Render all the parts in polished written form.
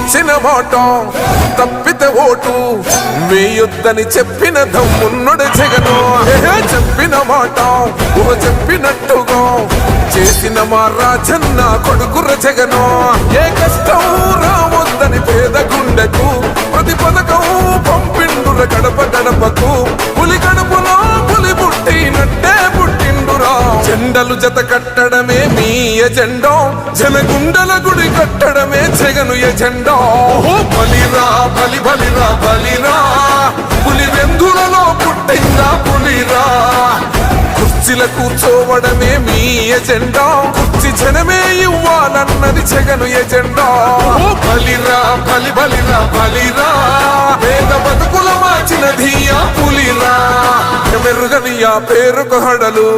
ఇచ్చిన మాట తప్పితే ఓటు వేయొద్దని చెప్పిన దమ్మున్నడు జగను. చెప్పిన మాట చెప్పినట్టుగా చేసిన మా రాజన్న కొడుకుర జగను. ఏ కష్టం రావద్దని పేద గుండెకు ప్రతి పథకం పంపిండుర గడప గడపకు. పులి గడపలో పులి పుట్టినట్టే పుట్టిండురా. జెండలు జత కట్టడమే మీ ఎజెండా, జనగుండల గుడి కట్టడమే జగను ఎజెండా. బలిరా బలి బలిరా బలిరా, పులి వెందులలో పుట్టిందా పులిరా. కుర్చీల కూర్చోవడమే మీ ఎజెండా, కుర్చీ జనమే ఇవ్వాలన్నది జగను ఎజెండా. బలిరా బలి బలిరా బలిరా, పేద బతుకుల మార్చినది ఆ పులిరా. మెరుగని ఆ పేరుకు హడలు,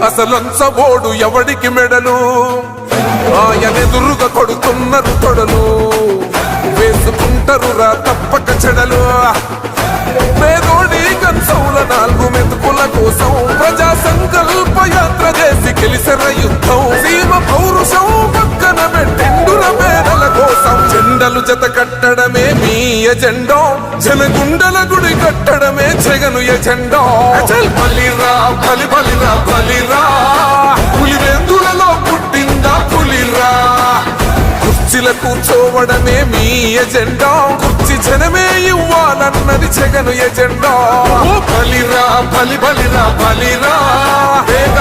అసలంచబోడు ఎవడికి మెడలు. ఆయనెదురుగా కొడుతున్నారు తొడలు, వేసుకుంటారు రా తప్పక చెడలు. పేదోడి కంచౌల 4 మెతుకుల కోసం ప్రజా సంకల్ప యాత్ర చేసి గెలిసిన యుద్ధం. సీమ పౌరుషం పక్కన పెట్టిండుర పేదల కోసం. జెండలు జత కట్టడమే మీ ఎజెండా, జనగుండల గుడి కట్టడమే జగను ఎజెండా. బలిరా బలి బలిరా బలిరా, పులివెందులలో పుట్టిందా పులిరా. కుర్చీల కూర్చోవడమే మీ ఎజెండా, కుర్చీ జనమే ఇవ్వాలన్నది జగను ఎజెండా. బలిరా బలి బలిరా బలిరా, పేద